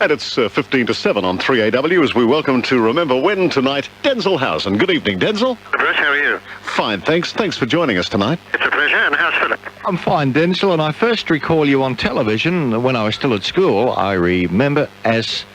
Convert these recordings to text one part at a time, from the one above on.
And it's 15 to 7 on 3AW as we welcome to Remember When tonight, Denzil Howson. Good evening, Denzil. Bruce, how are you? Fine, thanks. Thanks for joining us tonight. It's a pleasure. And how's Philip? I'm fine, Denzil, and I first recall you on television when I was still at school. I remember as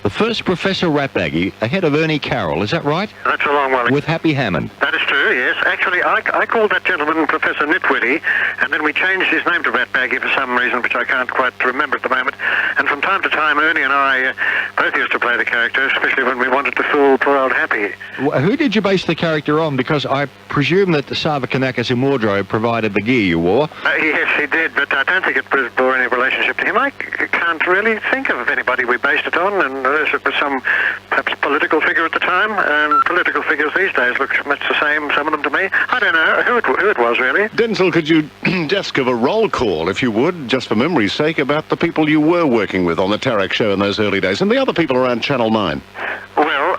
the first Professor Ratbaggy ahead of Ernie Carroll. Is that right? That's a long while ago. With Happy Hammond. That is true, yes. Actually, I called that gentleman Professor Nitwitty, and then we changed his name to Ratbaggy for some reason, which I can't quite remember at the moment. And from time to time, Ernie and I both used to play the character, especially when we wanted to fool poor old Happy. Who did you base the character on? Because I presume that the Sarvakanakis in wardrobe provided the gear you wore. Yes, he did, but I don't think it bore any relationship to him. I can't really think of anybody we based it on, and unless it was some perhaps political figure at the time. Political figures these days look much the same, some of them to me. I don't know who it was, really. Denzil, could you just give a roll call, if you would, just for memory's sake, about the people you were working with on the Tarek show in those early days, and the other people around Channel 9? Well,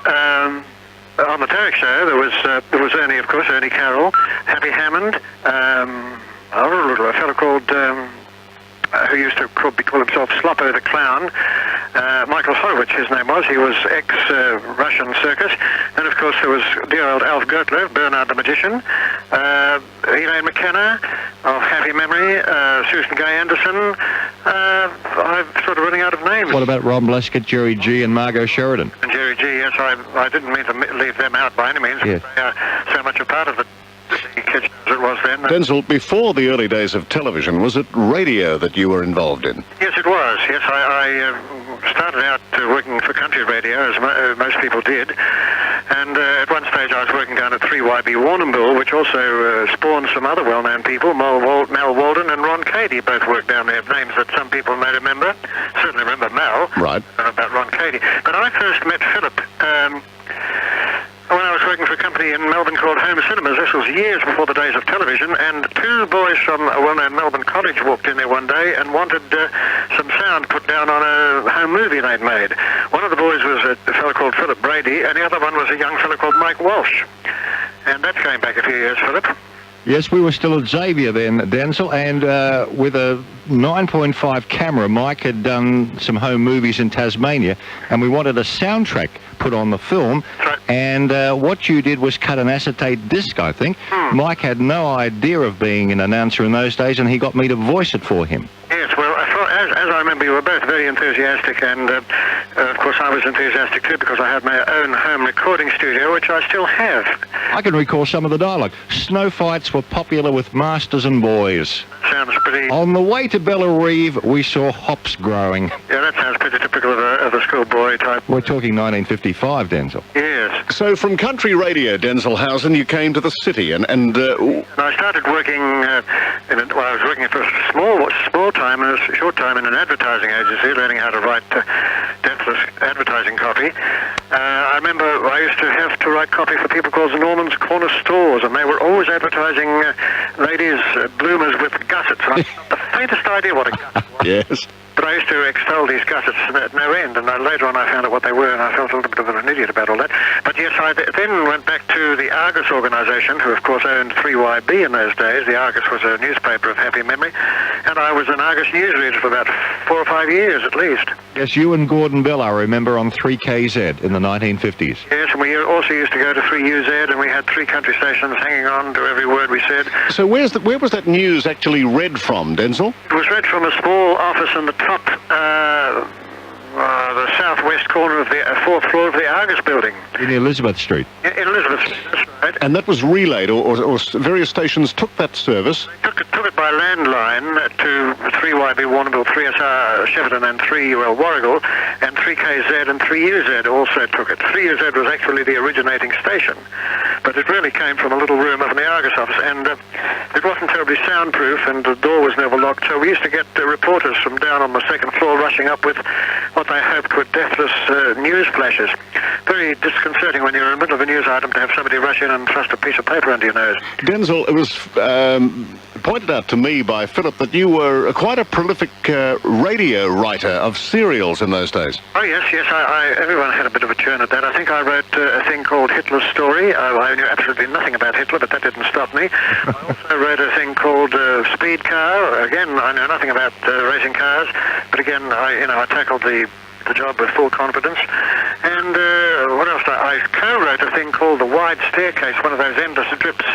on the Tarek show, there was Ernie, of course, Ernie Carroll, Happy Hammond, a fellow called... who used to call himself Sloppo the Clown, Michael Horowitz, his name was. He was ex-Russian circus. Then, of course, there was dear old Alf Gertler, Bernard the Magician, Elaine McKenna of Happy Memory, Susan Gay Anderson. I'm sort of running out of names. What about Ron Bleskett, Jerry G. and Margot Sheridan? And Jerry G., yes, I didn't mean to leave them out by any means. Yes. They are so much a part of the kitchen as it was then. Denzil, before the early days of television, was it radio that you were involved in? Yes, it was. Yes, I started out working for country radio, as most people did. And at one stage I was working down at 3YB Warrnambool, which also spawned some other well-known people. Mel Walden and Ron Cady both worked down there, names that some people may remember. Certainly remember Mel. Right. About Ron Cady. But I first met Philip when I was working for a company in Melbourne called Home Cinemas. This was years before the days of television, and two boys from a well-known Melbourne college walked in there one day and wanted some sound put down on a home movie they'd made. One of the boys was a fellow called Philip Brady, and the other one was a young fellow called Mike Walsh. And that's going back a few years, Philip. Yes, we were still at Xavier then, Denzil, and with a 9.5 camera, Mike had done some home movies in Tasmania, and we wanted a soundtrack put on the film. Right. And what you did was cut an acetate disc, I think. Mike had no idea of being an announcer in those days, and he got me to voice it for him. Yes, well, as I remember, you were both very enthusiastic, and of course I was enthusiastic too, because I had my own home recording studio, which I still have. I can recall some of the dialogue. Snow fights were popular with masters and boys. Sounds pretty... On the way to Bella Reeve, we saw hops growing. Yeah, that sounds pretty typical of a schoolboy type. We're talking 1955, Denzil. Yes. So from country radio, Denzil Howson, you came to the city, and I started working, I was working for a short time in an advertising agency, learning how to write deathless advertising copy. I remember I used to have to write copy for people called Norman's Corner Stores, and they were always advertising ladies' bloomers with gussets. And I had the faintest idea what a gusset was. yes. But I used to extol these gussets at no end, and later on I found out what they were, and I felt a little bit of an idiot about all that. But yes, I then went back to the Argus organisation, who of course owned 3YB in those days. The Argus was a newspaper of happy memory, and I was an Argus newsreader for about 4 or 5 years at least. Yes, you and Gordon Bell, I remember, on 3KZ in the 1950s. Yes, and we also used to go to 3UZ, and we had 3 country stations hanging on to every word we said. So where was that news actually read from, Denzil? It was read from a small office in the top, the southwest corner of the 4th floor of the Argus building. In Elizabeth Street. In Elizabeth Street, that's right. And that was relayed, or various stations took that service? Took it by landline to 3YB Warrnambool, 3SR Shepparton and 3 Warrigal, and 3KZ and 3UZ also took it. 3UZ was actually the originating station, but it really came from a little room of the Argus office, and it wasn't terribly soundproof, and the door was never locked, so we used to get reporters from down on the 2nd floor rushing up with what they hoped were deathless news flashes. Very disconcerting when you're in the middle of a news item to have somebody rush in and thrust a piece of paper under your nose. Denzil, it was pointed out to me by Philip that you were quite a prolific radio writer of serials in those days. Oh, yes. Everyone had a bit of a turn at that. I think I wrote a thing called Hitler's Story. I knew absolutely nothing about Hitler, but that didn't stop me. I also wrote a thing called Speed Car. Again, I know nothing about racing cars, but again, I tackled the the job with full confidence. And what else? I co-wrote a thing called The Wide Staircase, one of those endless strips,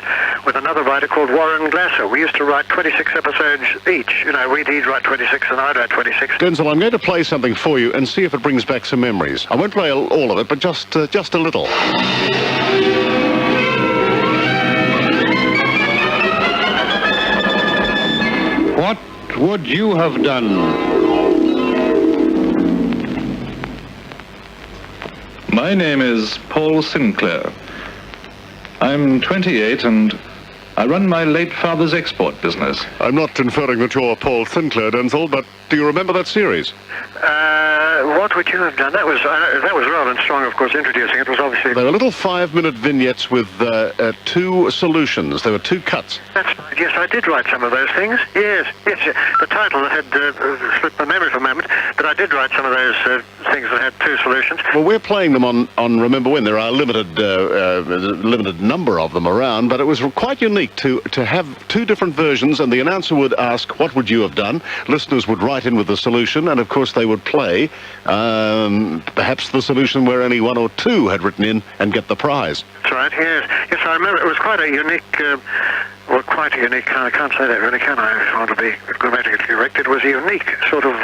with another writer called Warren Glasser. We used to write 26 episodes each. You know, he'd write 26 and I'd write 26. Denzil, I'm going to play something for you and see if it brings back some memories. I won't play all of it, but just a little. What would you have done? My name is Paul Sinclair. I'm 28 and I run my late father's export business. I'm not inferring that you're Paul Sinclair, Denzil, but do you remember that series? What would you have done? That was Roland Strong, of course, introducing it. Was obviously... They were little 5-minute vignettes with 2 solutions. There were 2 cuts. That's right. Yes, I did write some of those things. Yes. The title had slipped my memory for a moment, but I did write some of those things that had 2 solutions. Well, we're playing them on Remember When. There are a limited number of them around, but it was quite unique to have 2 different versions, and the announcer would ask, what would you have done? Listeners would write in with the solution, and of course they would play perhaps the solution where only 1 or 2 had written in and get the prize. That's right, yes. Yes, I remember it was quite a unique, I can't say that really, can I? I want to be grammatically correct. It was a unique sort of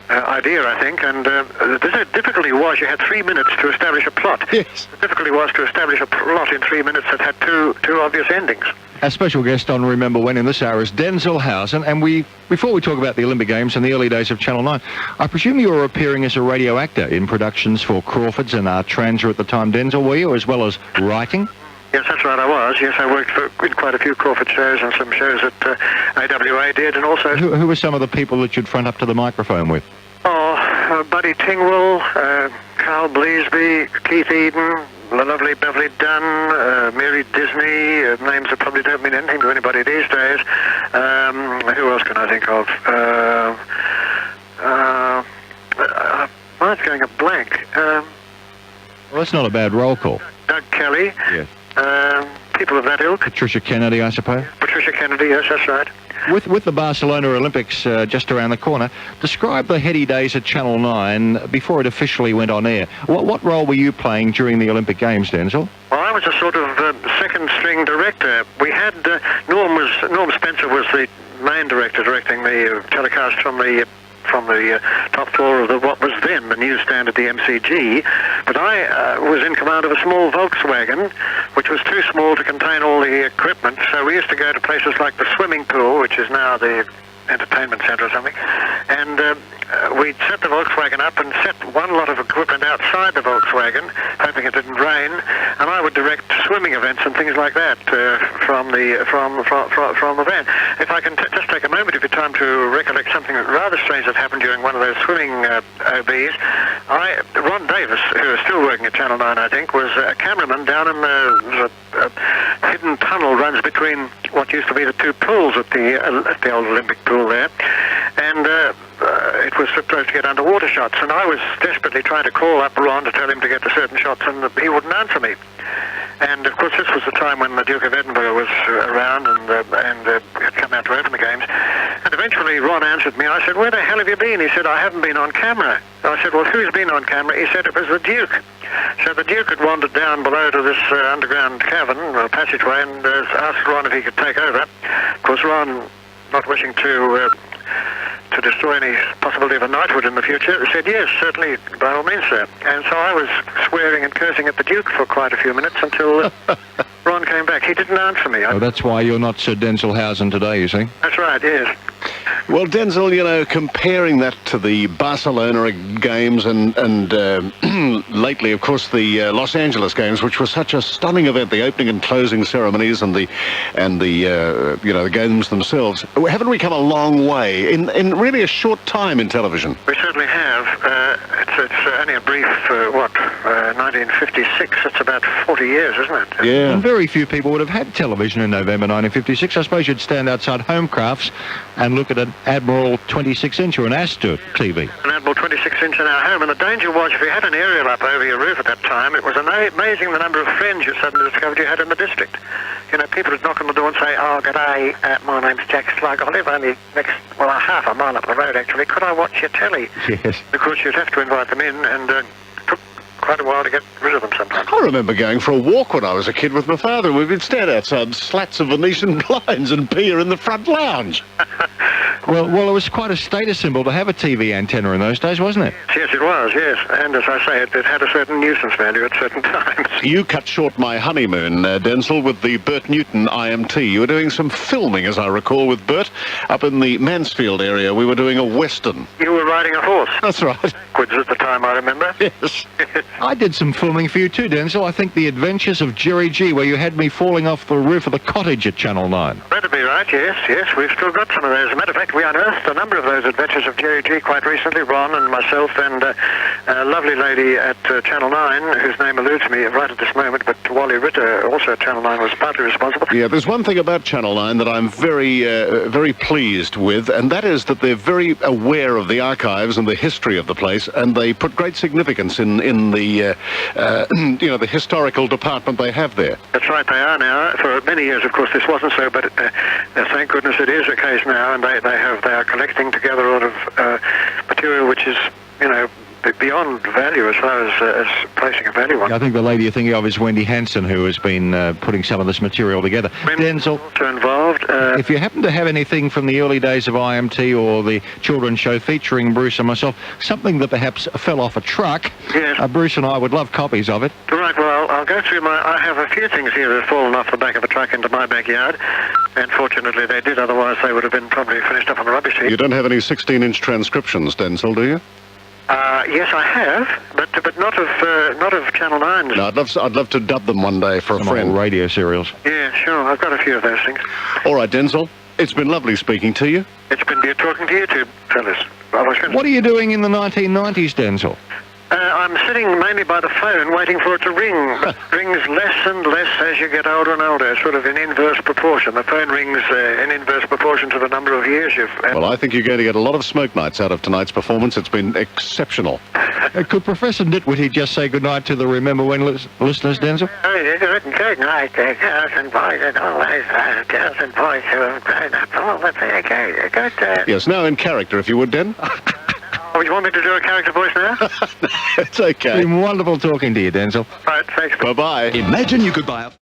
idea, I think, and the difficulty was you had 3 minutes to establish a plot. Yes. The difficulty was to establish a plot in 3 minutes that had two obvious endings. Our special guest on Remember When in this hour is Denzil Howson, and before we talk about the Olympic Games and the early days of Channel 9, I presume you were appearing as a radio actor in productions for Crawford's and Transer at the time, Denzil, were you, as well as writing? Yes, that's right, I was. Yes, I worked in quite a few Crawford shows and some shows that AWA did, and also... Who were some of the people that you'd front up to the microphone with? Buddy Tingwell, Carl Bleasby, Keith Eden, the lovely Beverly Dunn, Mary Disney, names that probably don't mean anything to anybody these days. Who else can I think of? Mine's going a blank. Well, that's not a bad roll call. Doug Kelly. Yes. People of that ilk. Patricia Kennedy, I suppose. Patricia Kennedy, yes, that's right. With the Barcelona Olympics just around the corner, describe the heady days at Channel 9 before it officially went on air. What role were you playing during the Olympic Games, Denzil? Well, I was a sort of second-string director. We had Norm Spencer was the main director directing the telecast from the top floor of what was then the newsstand at the MCG, but I was in command of a small Volkswagen, which was too small to contain all the equipment, so we used to go to places like the swimming pool, which is now the entertainment centre or something, and we'd set the Volkswagen up and set one lot of equipment outside the Volkswagen, hoping it didn't rain, and I would direct swimming events and things like that from the van. If I can just take a moment of your time to recollect something rather strange that happened during one of those swimming OBs, Ron Davis, who is still working at Channel 9, I think, was a cameraman down in the hidden tunnel runs between what used to be the 2 pools at the old Olympic pool there, and it was supposed to get underwater shots, and I was desperately trying to call up Ron to tell him to get to certain shots, and he wouldn't answer me. And of course, this was the time when the Duke of Edinburgh was around and had come out to open the games. And eventually, Ron answered me. I said, "Where the hell have you been?" He said, "I haven't been on camera." I said, "Well, who's been on camera?" He said, "It was the Duke." So the Duke had wandered down below to this underground cavern or passageway and asked Ron if he could take over. Of course, Ron, not wishing to destroy any possibility of a knighthood in the future, said, "Yes, certainly, by all means, sir." And so I was swearing and cursing at the Duke for quite a few minutes until Ron came back. He didn't answer me. Oh, that's why you're not Sir Denzil Howson today, you see. That's right, yes. Well, Denzil, you know, comparing that to the Barcelona Games and lately, of course, the Los Angeles Games, which was such a stunning event, the opening and closing ceremonies and the games themselves. Haven't we come a long way in really a short time in television? We certainly have. It's only a brief, 1956. That's about 40 years, isn't it? Yeah. And very few people would have had television in November 1956. I suppose you'd stand outside Homecrafts and look at an Admiral 26-inch or an Astor TV. An Admiral 26-inch in our home, and the danger was if you had an aerial up over your roof at that time, it was amazing the number of friends you suddenly discovered you had in the district. you know, people would knock on the door and say, "Oh, g'day, my name's Jack Slug. I live only half a mile up the road, actually. Could I watch your telly?" Yes. Of course, you'd have to invite them in, and took quite a while to get rid of them sometimes. I remember going for a walk when I was a kid with my father, and we'd stand outside slats of Venetian blinds and beer in the front lounge. Well, it was quite a status symbol to have a TV antenna in those days, wasn't it? Yes, it was, yes. And as I say, it had a certain nuisance value at certain times. You cut short my honeymoon, Denzil, with the Bert Newton IMT. You were doing some filming, as I recall, with Bert, up in the Mansfield area. We were doing a western. You were riding a horse. That's right. Backwards at the time, I remember. Yes. I did some filming for you too, Denzil. I think The Adventures of Jerry G, where you had me falling off the roof of the cottage at Channel 9. That'd be right, yes. We've still got some of those. As a matter of fact, we unearthed a number of those adventures of Jerry G quite recently. Ron and myself and a lovely lady at Channel 9, whose name eludes me right at this moment, but Wally Ritter, also at Channel 9, was partly responsible. Yeah, there's one thing about Channel 9 that I'm very pleased with, and that is that they're very aware of the archives and the history of the place, and they put great significance in the the historical department they have there. That's right, they are now. For many years, of course, this wasn't so, but thank goodness it is the case now, and they are collecting together a lot of material which is, you know, beyond value as far as placing a value on. I think the lady you're thinking of is Wendy Hanson, who has been putting some of this material together. Denzil, also involved. If you happen to have anything from the early days of IMT or the children's show featuring Bruce and myself, something that perhaps fell off a truck, yes. Bruce and I would love copies of it. Right, well, I'll go through I have a few things here that have fallen off the back of a truck into my backyard, and fortunately they did, otherwise they would have been probably finished up on the rubbish heap. You don't have any 16-inch transcriptions, Denzil, do you? Yes, I have, but not of Channel 9's. No, I'd love to dub them one day for a friend. Old radio serials. Yeah, sure. I've got a few of those things. All right, Denzil, it's been lovely speaking to you. It's been good talking to you two fellas. What are you doing in the 1990s, Denzil? I'm sitting mainly by the phone waiting for it to ring. It rings less and less as you get older and older, sort of in inverse proportion. The phone rings in inverse proportion to the number of years you've had. Well, I think you're going to get a lot of smoke nights out of tonight's performance. It's been exceptional. Could Professor Nitwitty just say goodnight to the Remember When listeners, Denzil? Good night, girls and boys, and always girls and boys who have grown up. Oh, let's say good. Yes, now in character, if you would, Den. Oh, you want me to do a character voice now? It's okay. It's been wonderful talking to you, Denzil. Right, thanks. Bye-bye. Imagine you could buy a